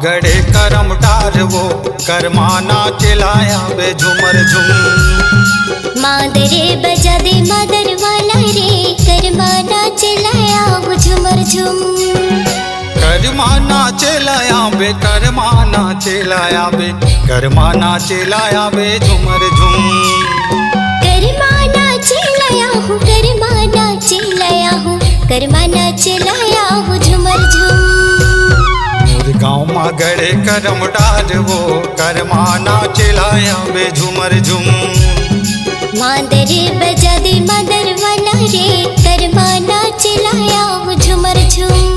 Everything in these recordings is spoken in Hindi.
गड़े करम डार वो करमाना चिलाया बे झुमर झुम। मादरे बजा दे मादर वाला रे करमाना चिलाया वो झुमर झुम। करमाना चिलाया बे करमाना चिलाया बे करमाना चिलाया बे झुमर झुम। करमाना चिलाया हूँ करमाना चिलाया हूँ करमाना चिलाया हूँ झुमर झुम। मोर गाँव माँ गड़े करम डार वो करमाना चिलाया बे झुमर झुम। मादरे बजा दे मादर वाला रे करमाना चिलाया हूँ झुमर झुम।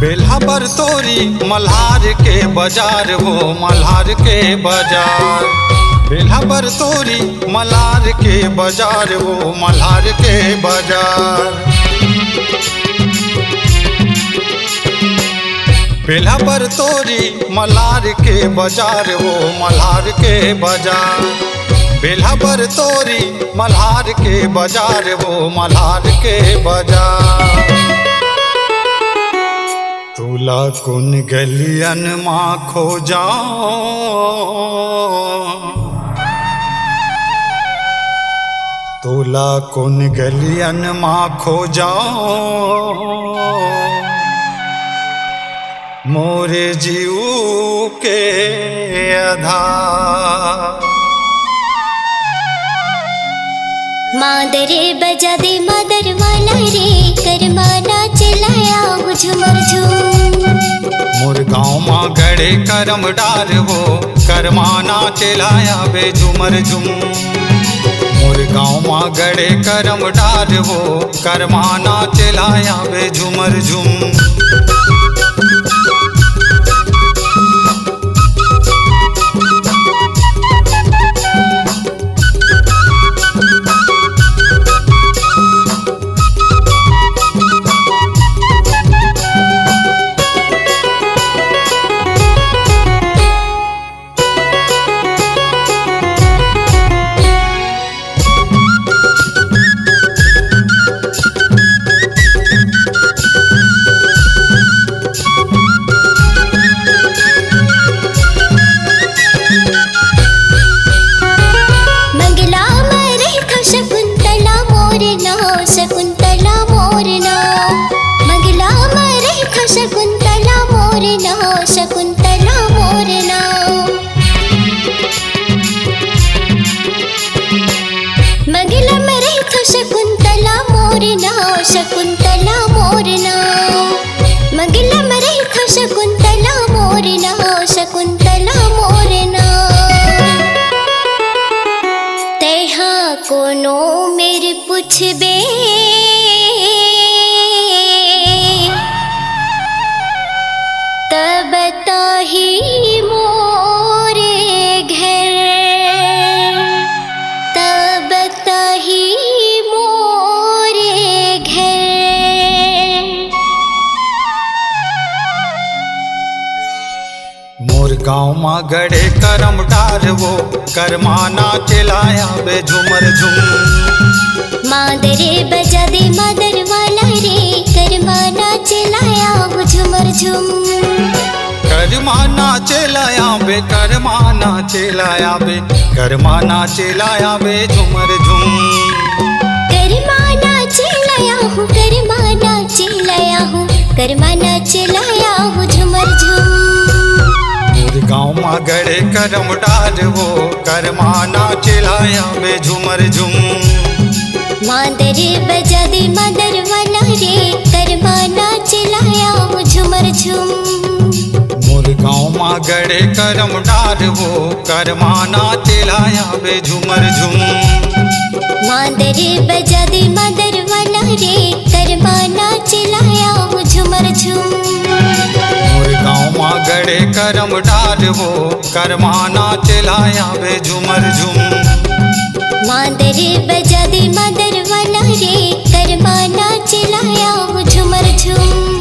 बेल्हा पर तोरी मल्हार के बाजार वो मल्हार के बाजार। बेल्हा पर तोरी मल्हार के बाजार वो मल्हार के बाजार। बेल्हा पर तोरी मल्हार के बाजार वो मल्हार के बाजार। बेल्हा पर तोरी मल्हार के बाजार वो मल्हार के बाजार। तूला कुन गलियन माँ खो जाओ तूला कुन गलियन माँ खो जाओ। मोरे जीव के आधार। मादरे बजा दे मादर वाला रे करमाना चिलाया हूँ झुमर झुम। मोर गाँव माँ गड़े करम डार वो करमाना चिलाया बे झुमर झुम। मोर गाँव माँ गड़े करम डार वो करमाना चिलाया बे झुमर झुम। शकुंतला मोरना मंगला मरे था शकुंतला मोरना शकुंतला मोरना। मंगला मरे था शकुंतला मोरना शकुंतला मोरना। मंगला मरे था शकुंतला मोरना शकुंतला मोरना। तेहा कोनो मेरे पूछबे तब ताही मोरे घर तब ताही मोरे घर। मोर गाँव माँ गड़े करम डार वो करमाना चिलाया बे झुमर झुम। मादरे बजा दे मादर वाला रे करमाना चिलाया वो झुमर झुम। करमाना चिलाया बे करमाना चिलाया बे करमाना चिलाया बे झुमर झुम। करमाना चिलाया हूँ करमाना चिलाया हूँ करमाना चिलाया हूँ झुमर झुम। मोर गाँव माँ गड़े करम डार वो करमाना चिलाया बे झुमर झुम। मादरे बजा दे मादर वाला रे करमाना चिलाया हूँ झुमर झुम। मोर गाँव माँ गड़े करम डार वो करमाना चिलाया बे झुमर झुम। मांदर बजा दे मादर वाला रे, करमा नाच लाया वो झूमर झूम। मोर गाँव माँ गड़े करम डार हो, करमा नाच लाया वे झूमर झूम। मांदर बजा दे मादर वाला रे, करमा नाच लाया वो झूमर झूम।